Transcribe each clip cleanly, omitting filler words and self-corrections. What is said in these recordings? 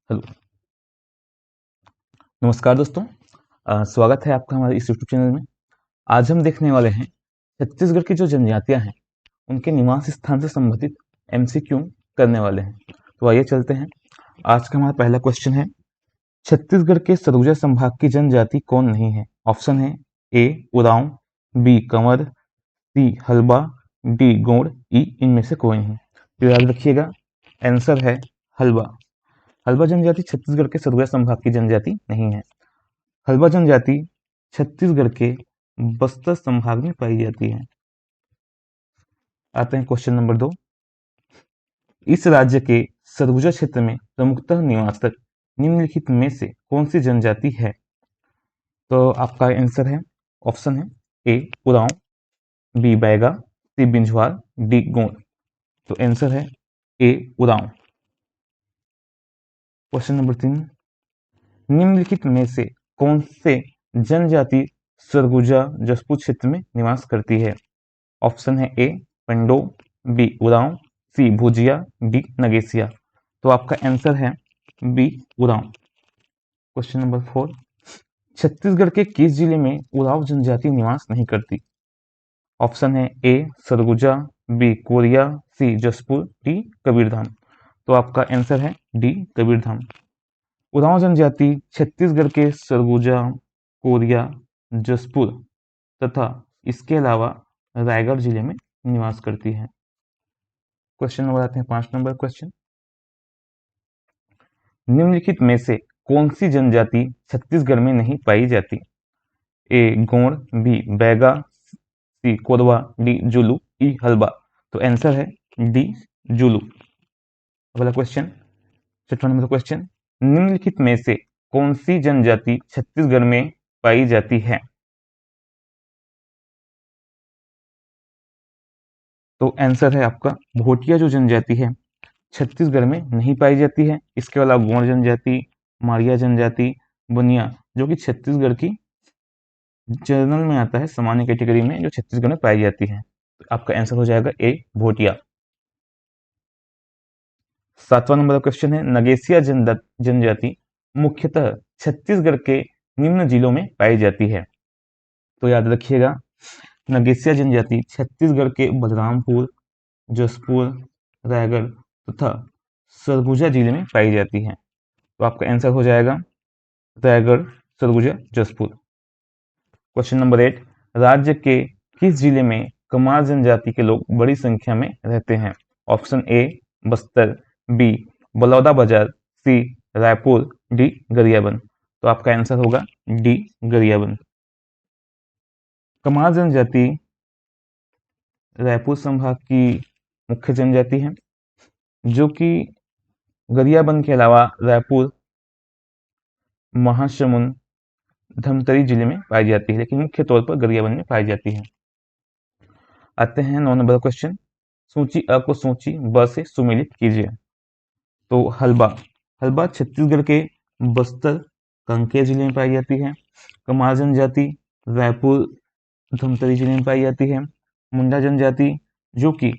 Hello. नमस्कार दोस्तों। स्वागत है आपका हमारे इस यूट्यूब चैनल में। आज हम देखने वाले हैं छत्तीसगढ़ की जो जनजातियां हैं उनके निवास स्थान से संबंधित एमसीक्यू करने वाले हैं। तो आइए चलते हैं। आज का हमारा पहला क्वेश्चन है, छत्तीसगढ़ के सरगुजा संभाग की जनजाति कौन नहीं है? ऑप्शन है ए उरांव, बी कंवर, सी हल्बा, डी गोंड, ई इनमें से कोई नहीं। तो याद रखिएगा, आंसर है हल्बा। हल्बा जनजाति छत्तीसगढ़ के सरगुजा संभाग की जनजाति नहीं है। हल्बा जनजाति छत्तीसगढ़ के बस्तर संभाग में पाई जाती है। आते हैं क्वेश्चन नंबर 2। इस राज्य के सरगुजा क्षेत्र में प्रमुखतः निवासक निम्नलिखित में से कौन सी जनजाति है? तो आपका आंसर है, ऑप्शन है ए उरांव, बी बैगा, सी बिंझवार, डी गोंड। तो आंसर है ए उरांव। क्वेश्चन नंबर 3, निम्नलिखित में से कौन से जनजाति सरगुजा जसपुर क्षेत्र में निवास करती है? ऑप्शन है A Pando, B Oraon, C Bhujia, D Nagesia. तो आपका आंसर है B Oraon. Question number 4, Chhattisgarh के किस जिले में उरांव जनजाति निवास नहीं करती? ऑप्शन है ए सरगुजा, बी कोरिया, सी जसपुर, डी कबीरधाम। तो आपका आंसर है डी कबीरधाम। उरांव जनजाति छत्तीसगढ़ के सरगुजा, कोरिया, जसपुर तथा इसके अलावा रायगढ़ जिले में निवास करती है। क्वेश्चन नंबर आते हैं 5 नंबर क्वेश्चन। निम्नलिखित में से कौन सी जनजाति छत्तीसगढ़ में नहीं पाई जाती? ए गोंड, बी बैगा, सी कोरवा, डी जुलू, ई हल्बा। तो आंसर है डी जुलू। अगला क्वेश्चन, छठवां नंबर क्वेश्चन, निम्नलिखित में से कौन सी जनजाति छत्तीसगढ़ में पाई जाती है? तो आंसर है आपका भोटिया जो जनजाति है छत्तीसगढ़ में नहीं पाई जाती है। इसके अलावा गोंड जनजाति, मारिया जनजाति, बनिया जो कि छत्तीसगढ़ की जनरल में आता है, सामान्य कैटेगरी में, जो छत्तीसगढ़ में पाई जाती है। तो आपका आंसर हो जाएगा ए भोटिया। 7वां नंबर का क्वेश्चन है, नगेसिया जनजाति मुख्यतः छत्तीसगढ़ के निम्न जिलों में पाई जाती है। तो याद रखिएगा, नगेसिया जनजाति छत्तीसगढ़ के बलरामपुर, जसपुर, रायगढ़ तथा सरगुजा जिले में पाई जाती है। तो आपका आंसर हो जाएगा रायगढ़, सरगुजा, जसपुर। क्वेश्चन नंबर 8, राज्य के किस जिले में कमार जनजाति के लोग बड़ी संख्या में रहते हैं? Option A Bastar, B Baloda Bazar, C Raipur, D Gariaband. तो आपका आंसर होगा डी गरियाबंद। कमार जनजाति रायपुर संभाग की मुख्य जनजाति है, जो कि गरियाबंद के अलावा रायपुर, महासमुंद, धमतरी जिले में पाई जाती है, लेकिन मुख्य तौर पर गरियाबंद में पाई जाती है। आते हैं 9 नंबर क्वेश्चन, सूची अ को सूची ब से सुमेलित कीजिए। तो हल्बा, हल्बा छत्तीसगढ़ के बस्तर, कांकेर जिले में पाई जाती है। कमार जनजाति रायपुर, धमतरी जिले में पाई जाती है। मुंडा जनजाति जो कि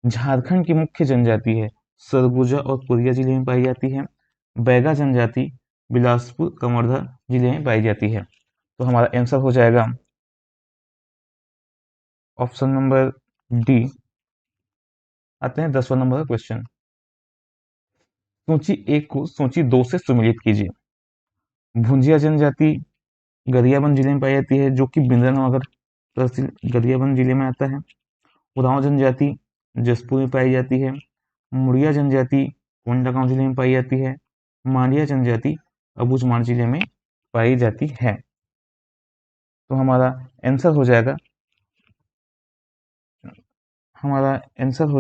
झारखंड की मुख्य जनजाति है, सरगुजा और कोरिया जिले में पाई जाती है। बैगा जनजाति बिलासपुर, कवर्धा जिले में पाई जाती है। तो हमारा आंसर हो जाएगा ऑप्शन नंबर डी। आते हैं 10वां नंबर का क्वेश्चन, सूची 1 को सूची 2 से सुमेलित कीजिए। भुंजिया जनजाति गरियाबंद जिले में पाई जाती है, जो कि बिंद्रानगर तहसील गरियाबंद जिले में आता है। उरांव जनजाति जसपुर में पाई जाती है। मुड़िया जनजाति कोंडागांव जिले में पाई जाती है। मांडिया जनजाति अबूझमाड़ जिले में पाई जाती है। तो हमारा आंसर हो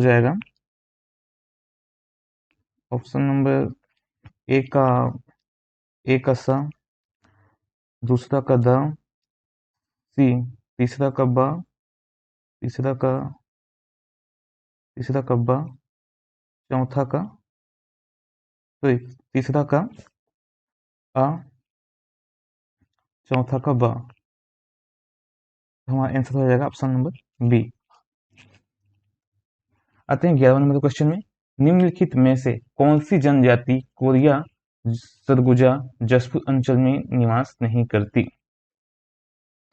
जाएगा ऑप्शन नंबर ए का सा, दूसरा का द, सी, तीसरा का ब, तीसरा का बा, चौथा का सॉरी तीसरा का अ, चौथा का ब। हमारा आंसर हो जाएगा ऑप्शन नंबर बी। आते हैं 11वें नंबर क्वेश्चन में, निम्नलिखित में से कौन सी जनजाति कोरिया सरगुजा, जसपुर अंचल में निवास नहीं करती।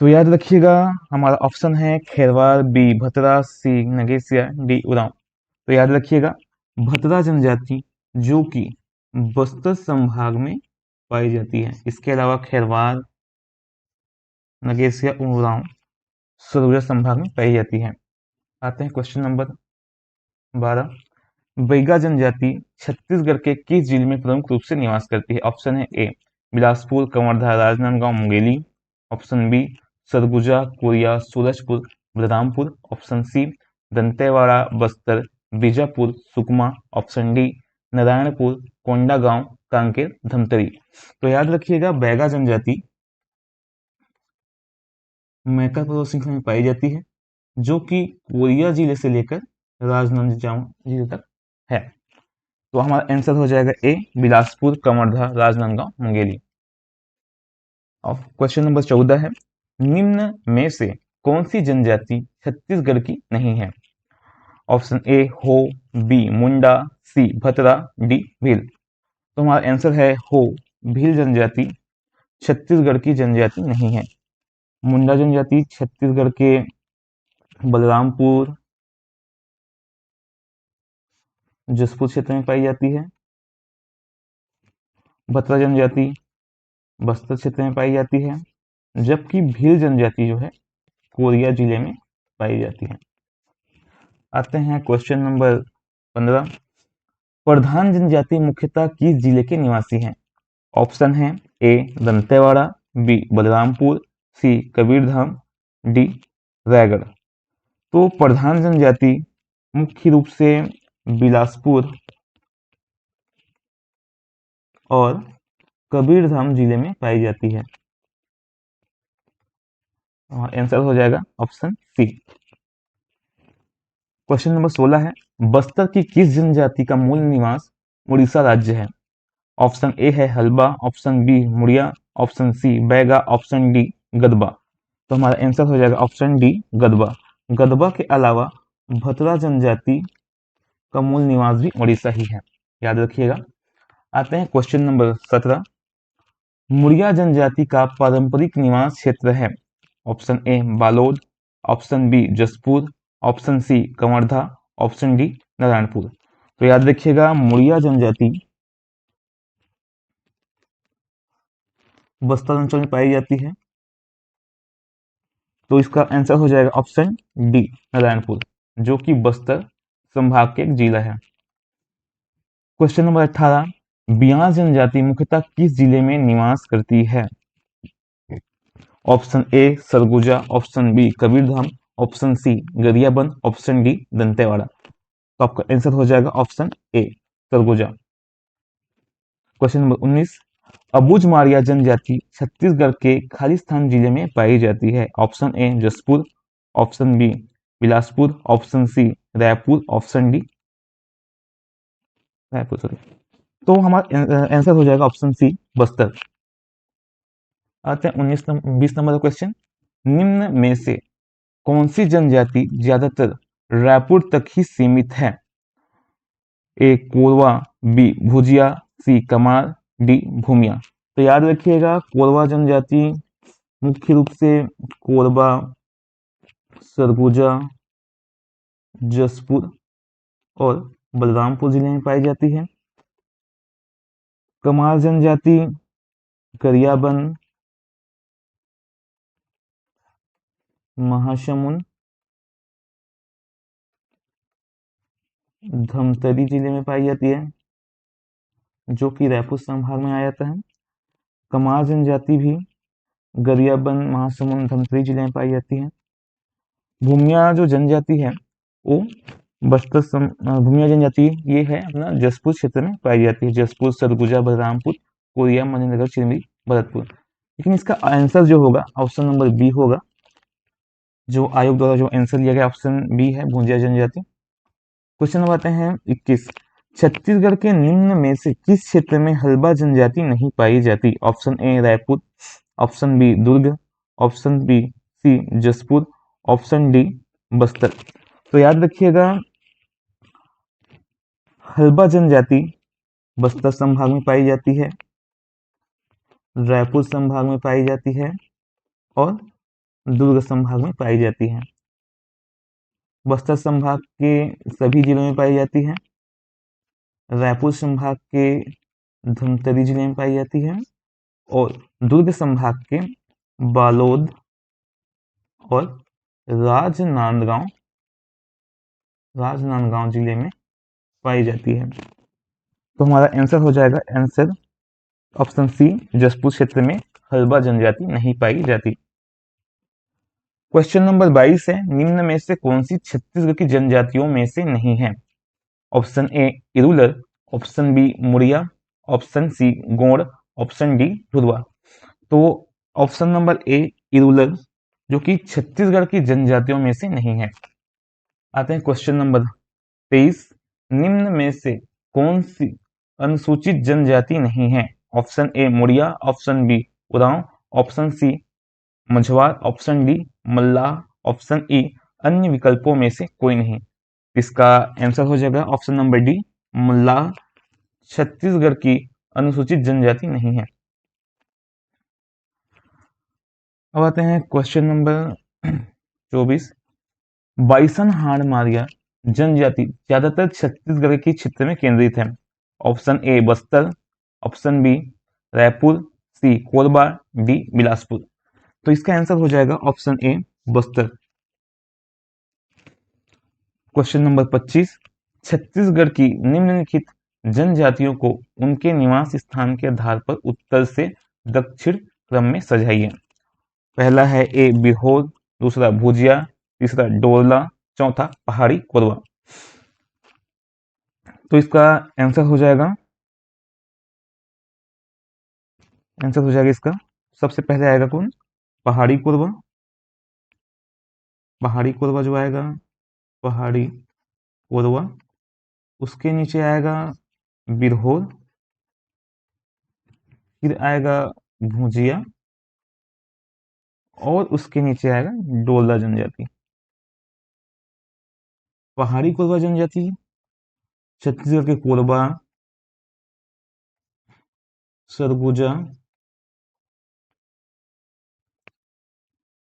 तो याद रखिएगा हमारा ऑप्शन है खेरवार, बी भतरा, सी नगेसिया, डी उरांव। तो याद रखिएगा भतरा जनजाति जो कि बस्तर संभाग में पाई जाती है। इसके अलावा खेरवार, नगेसिया, उरांव सरगुजा संभाग में पाई जाती है। आते हैं क्वेश्चन नंबर 12। बैगा जनजाति छत्तीसगढ़ के किस जिले में प्रमुख रूप से निवास करती है? ऑप्शन है A Bilaspur, Kawardha, Rajnandgaon, Mungeli. Option B Surguja, Koriya, Surajpur, Balrampur. Option C Dantewada, Bastar, Bijapur, Sukma. Option D Narayanpur, Kondagaon, Kanker, Dhamtari. तो याद रखिएगा बैगा जनजाति मैकल पर्वत श्रृंखला में पाई जाती है जो कि कोरिया जिले से लेकर राजनांदगांव जिले तक है। तो हमारा आंसर हो जाएगा ए बिलासपुर, कवर्धा, राजनांदगांव, मुंगेली। अब क्वेश्चन नंबर 14 है निम्न में से कौन सी जनजाति छत्तीसगढ़ की नहीं है? ऑप्शन ए हो, बी मुंडा, सी भतरा, डी भील। तो हमारा आंसर है हो, भील जनजाति छत्तीसगढ़ की जनजाति नहीं है। मुंडा जनजाति छत्तीसगढ़ के बलरामपुर, जसपुर क्षेत्र में पाई जाती है। भतरा जनजाति बस्तर क्षेत्र में पाई जाती है, जबकि भील जनजाति जो है कोरिया जिले में पाई जाती है। आते हैं क्वेश्चन नंबर 15। प्रधान जनजाति मुख्यतः किस जिले के निवासी हैं? ऑप्शन है ए दंतेवाड़ा, बी बलरामपुर, सी कबीरधाम, डी रायगढ़। तो प्रधान जनजाति मुख्य रूप से बिलासपुर और कबीरधाम जिले में पाई जाती है। आंसर हो जाएगा ऑप्शन सी। क्वेश्चन नंबर 16 है बस्तर की किस जनजाति का मूल निवास उड़ीसा राज्य है? ऑप्शन ए है Halba, option B Muria, option C Baiga, option D Gadaba. तो हमारा आंसर हो जाएगा ऑप्शन डी गदबा। गदबा के अलावा भतरा जनजाति का मूल निवास भी उड़ीसा ही है, याद रखिएगा। आते हैं क्वेश्चन नंबर 17। मुड़िया जनजाति का पारंपरिक निवास क्षेत्र है? Option A Balod, option B Jaspur, option C Kawardha, option D Narayanpur. तो याद रखिएगा मुड़िया जनजाति बस्तर अंचल में पाई जाती है, तो इसका आंसर हो जाएगा ऑप्शन डी नारायणपुर, जो कि बस्तर संभाग के एक जिला है। Question number 18। बियास जनजाति मुख्यतः किस जिले में निवास करती है? Option A Surguja, option B Kabirdham, option C Gariaband, option D Dantewada. तो आपका आंसर हो जाएगा option A Surguja. Question number 19। Abujh Maria जनजाति छत्तीसगढ़ के खालिस्तान जिले में पाई जाती है? Option A Jashpur, option B Bilaspur, option C Raipur, option D Raipur sorry. तो हमारा आंसर हो जाएगा ऑप्शन सी बस्तर। आते हैं 20 नंबर क्वेश्चन। निम्न में से कौन सी जनजाति ज्यादातर रायपुर तक ही सीमित है? ए कोरवा, बी भुजिया, सी कमार, डी भूमिया। तो याद रखिएगा कोरवा जनजाति मुख्य रूप से कोरबा, सरगुजा, जसपुर और बलरामपुर जिले में पाई जाती है। कमार जनजाति गरियाबंद, महासमुंद, धमतरी जिले में पाई जाती है, जो कि रायपुर संभाग में आ जाता है। कमार जनजाति भी गरियाबंद, महासमुंद, धमतरी जिले में पाई जाती है। भूमिया जो जनजाति है वो भूमिया जनजाति ये है अपना जसपुर क्षेत्र में पाई जाती है। जसपुर, सरगुजा, बलरामपुर, कोरिया, मणिनगर, चिरमिरी, भरतपुर। लेकिन इसका आंसर जो होगा ऑप्शन नंबर बी होगा। जो आयोग द्वारा जो आंसर लिया गया ऑप्शन बी है भूंजिया जनजाति। क्वेश्चन नंबर आते हैं 21। छत्तीसगढ़ के निम्न में से किस क्षेत्र में हल्बा जनजाति नहीं पाई जाती? Option A Raipur, option B Durg, option B C Jaspur, option D Bastar. तो याद रखिएगा हल्बा जनजाति बस्तर संभाग में पाई जाती है, रायपुर संभाग में पाई जाती है और दुर्ग संभाग में पाई जाती है। बस्तर संभाग के सभी जिलों में पाई जाती है। रायपुर संभाग के धमतरी जिले में पाई जाती है और दुर्ग संभाग के बालोद और राजनांदगांव जिले में पाई जाती है। तो हमारा आंसर हो जाएगा आंसर ऑप्शन सी, जसपुर क्षेत्र में हल्बा जनजाति नहीं पाई जाती। क्वेश्चन नंबर 22 है, निम्न में से कौन सी छत्तीसगढ़ की जनजातियों में से नहीं है? Option A Irular, option B Muria, option C Gond, option D Dhurwa. तो ऑप्शन नंबर ए इरूलर जो कि छत्तीसगढ़ की जनजातियों में से नहीं है। आते हैं क्वेश्चन नंबर 23, निम्न में से कौन सी अनुसूचित जनजाति नहीं है? Option A Muria, option B Oraon, option C Majhwar, option D Mallah, option E अन्य विकल्पों में से कोई नहीं। इसका आंसर हो जाएगा ऑप्शन नंबर डी मल्लाह छत्तीसगढ़ की अनुसूचित जनजाति नहीं है। अब आते हैं क्वेश्चन नंबर 24, बाइसन हाड़मारिया जनजाति ज्यादातर छत्तीसगढ़ के क्षेत्र में केंद्रित है। Option A Bastar, option B Raipur, C Korba, D Bilaspur. तो इसका आंसर हो जाएगा option A Bastar. Question number 25, Chhattisgarh की निम्नलिखित जनजातियों को उनके निवास स्थान के आधार पर उत्तर से दक्षिण क्रम में सजाइए। पहला है ए बिरहोर, दूसरा भुजिया, तीसरा डोरला, चौथा पहाड़ी कोरबा। तो इसका आंसर हो जाएगा इसका सबसे पहले आएगा कौन? पहाड़ी कोरबा। पहाड़ी कोरबा जो आएगा पहाड़ी कोरबा, उसके नीचे आएगा बिरहोर, फिर आएगा भुजिया और उसके नीचे आएगा डोरला जनजाति। पहाड़ी कोरबा जनजाति छत्तीसगढ़ के कोरबा, सरगुजा,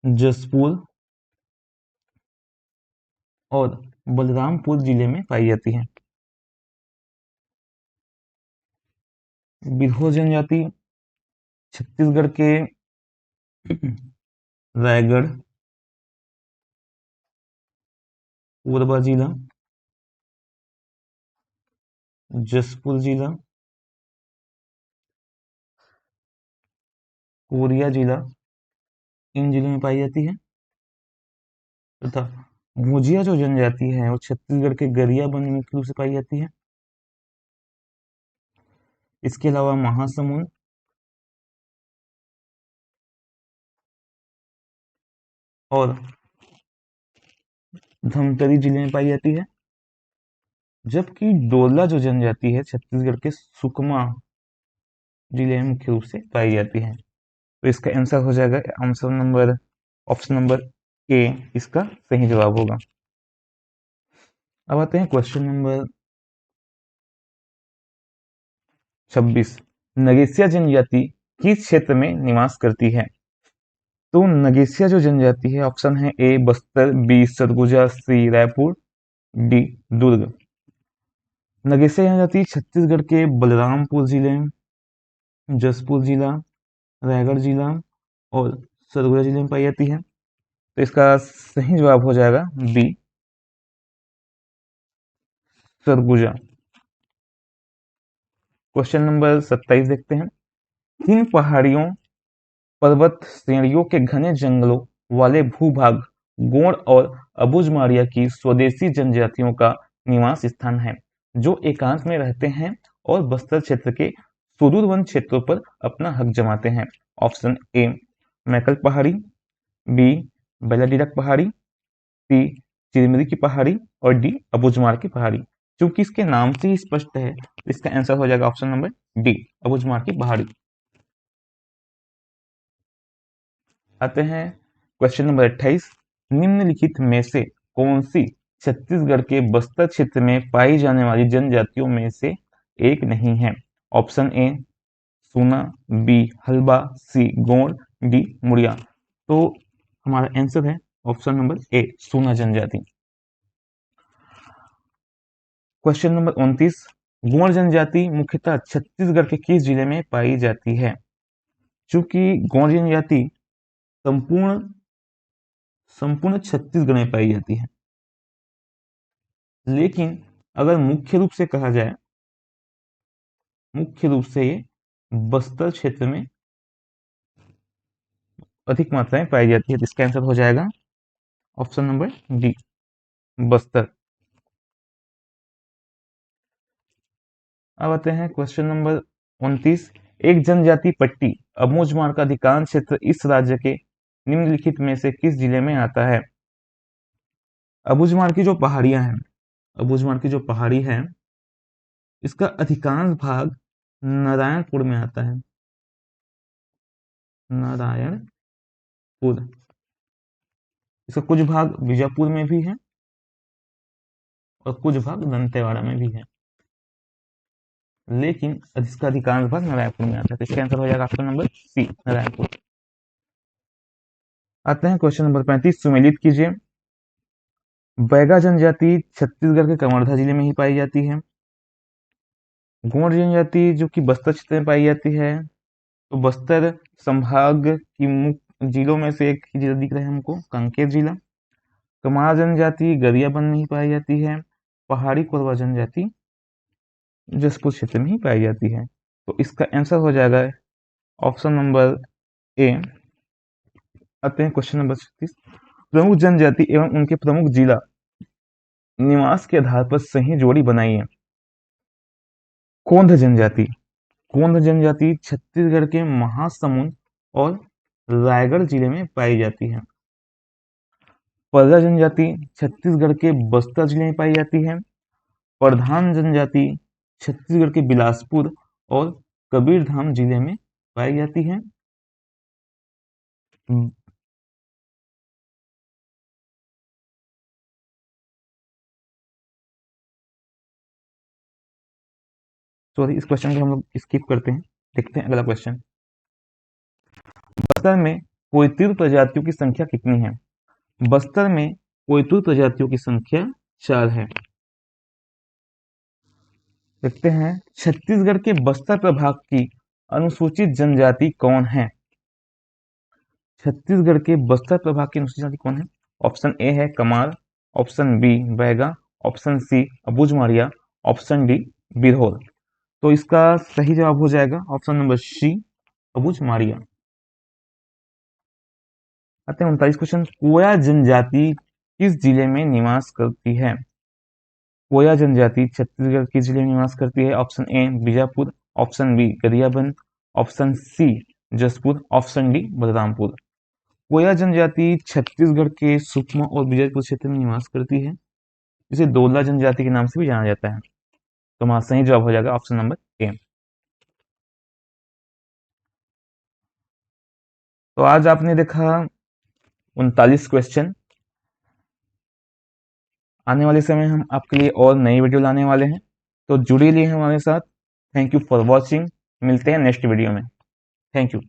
जसपुर और बलरामपुर जिले में पाई जाती है। बिरहोर जनजाति छत्तीसगढ़ के रायगढ़, कोरबा जिला, जसपुर जिला, कोरिया जिला, इन जिलों में पाई जाती है। तथा भुजिया जो जनजाति है वो छत्तीसगढ़ के गरियाबंद में मुख्य रूप से पाई जाती है। इसके अलावा महासमुंद और धमतरी जिले में पाई जाती है, जबकि डोरला जो जनजाति है छत्तीसगढ़ के सुकमा जिले में मुख्य रूप से पाई जाती है। तो इसका आंसर हो जाएगा ऑप्शन नंबर ए, इसका सही जवाब होगा। अब आते हैं क्वेश्चन नंबर 26, नगेसिया जनजाति किस क्षेत्र में निवास करती है? तो नगेसिया जो जनजाति है, ऑप्शन है ए बस्तर, बी सरगुजा, सी रायपुर, डी दुर्ग। नगेसिया जनजाति छत्तीसगढ़ के बलरामपुर जिले, जसपुर जिला, रायगढ़ जिला और सरगुजा जिले में पाई जाती है। तो इसका सही जवाब हो जाएगा बी सरगुजा। क्वेश्चन नंबर 27 देखते हैं, किन पहाड़ियों पर्वत श्रेणियों के घने जंगलों वाले भूभाग गोंड और अबुझमारिया की स्वदेशी जनजातियों का निवास स्थान है, जो एकांत में रहते हैं और बस्तर क्षेत्र के सुदूर वन क्षेत्रों पर अपना हक जमाते हैं? ऑप्शन ए मैकल पहाड़ी, बी बेलाडीरक पहाड़ी, सी चिरमिरी की पहाड़ी और डी अबुझमार की पहाड़ी। क्योंकि इसके नाम से ही स्पष्ट है, तो इसका आंसर हो जाएगा ऑप्शन नंबर डी अबुझमार की पहाड़ी। आते हैं क्वेश्चन नंबर 28, निम्नलिखित में से कौन सी छत्तीसगढ़ के बस्तर क्षेत्र में पाई जाने वाली जनजातियों में से एक नहीं है? ऑप्शन ए सूना, बी हलबा, सी गोंड, डी मुड़िया। तो हमारा आंसर है ऑप्शन नंबर ए, सूना जनजाति। क्वेश्चन नंबर 29, गोंड जनजाति मुख्यतः छत्तीसगढ़ के किस जिले में पाई जाती है? चूंकि गोंड जनजाति संपूर्ण संपूर्ण छत्तीसगढ़ में पाई जाती है, लेकिन अगर मुख्य रूप से कहा जाए, मुख्य रूप से ये बस्तर क्षेत्र में अधिक मात्रा में पाई जाती है। तो इसका आंसर हो जाएगा ऑप्शन नंबर डी, बस्तर। अब आते हैं क्वेश्चन नंबर 29, एक जनजाति पट्टी अबूझमाड़ का अधिकांश क्षेत्र इस राज्य के निम्नलिखित में से किस जिले में आता है? अबूझमाड़ की जो पहाड़ियां हैं, अबूझमाड़ की जो पहाड़ी है, इसका अधिकांश भाग नारायणपुर में आता है, नारायणपुर। इसका कुछ भाग बीजापुर में भी है और कुछ भाग दंतेवाड़ा में भी है, लेकिन इसका अधिकांश भाग नारायणपुर में आता है। तो इसका आंसर हो जाएगा ऑप्शन नंबर सी, नारायणपुर। आते हैं क्वेश्चन नंबर 35, सुमेलित कीजिए। बैगा जनजाति छत्तीसगढ़ के कवर्धा जिले में ही पाई जाती है। गोंड जनजाति जो कि बस्तर क्षेत्र में पाई जाती है, तो बस्तर संभाग की मुख्य जिलों में से एक जिला दिख रहा है हमको, कांकेर जिला। कमार जनजाति गरियाबंद में ही पाई जाती है। पहाड़ी कोरवा जनजाति जसपुर क्षेत्र में ही पाई जाती है। तो इसका आंसर हो जाएगा ऑप्शन नंबर ए। आते हैं क्वेश्चन नंबर 36, प्रमुख जनजाति एवं उनके प्रमुख जिला निवास के आधार पर सही जोड़ी बनाइए। कोंध जनजाति, कोंध जनजाति छत्तीसगढ़ के महासमुंद और रायगढ़ जिले में पाई जाती है। पर्रा जनजाति छत्तीसगढ़ के बस्तर जिले में पाई जाती है। प्रधान जनजाति छत्तीसगढ़ के बिलासपुर और कबीरधाम जिले में पाई जाती है। सॉरी, इस क्वेश्चन को हम लोग स्किप करते हैं, देखते हैं अगला क्वेश्चन। बस्तर में कोयतुर प्रजातियों की संख्या कितनी है? बस्तर में कोयतुर प्रजातियों की संख्या 4 है। देखते हैं छत्तीसगढ़ के बस्तर प्रभाग की अनुसूचित जनजाति कौन है? छत्तीसगढ़ के बस्तर प्रभाग की अनुसूचित जनजाति कौन है? ऑप्शन ए है Kamar, option B Baiga, option C Abujhmadia, option D Birhor. तो इसका सही जवाब हो जाएगा ऑप्शन नंबर सी, अबूझमाड़िया। आते हैं 39 क्वेश्चन, कोया जनजाति किस जिले में निवास करती है? कोया जनजाति छत्तीसगढ़ किस जिले में निवास करती है? Option A Bijapur, option B Gariaband, option C Jaspur, option D Balrampur. Koya जनजाति छत्तीसगढ़ के सुकमा और बीजापुर क्षेत्र में निवास करती है, इसे दोला जनजाति के नाम से भी जाना जाता है। तो हमारा सही जवाब हो जाएगा ऑप्शन नंबर ए। तो आज आपने देखा 39 क्वेश्चन। आने वाले समय हम आपके लिए और नई वीडियो लाने वाले हैं, तो जुड़े रहिए हमारे साथ। Thank you for watching. मिलते हैं नेक्स्ट वीडियो में। Thank you.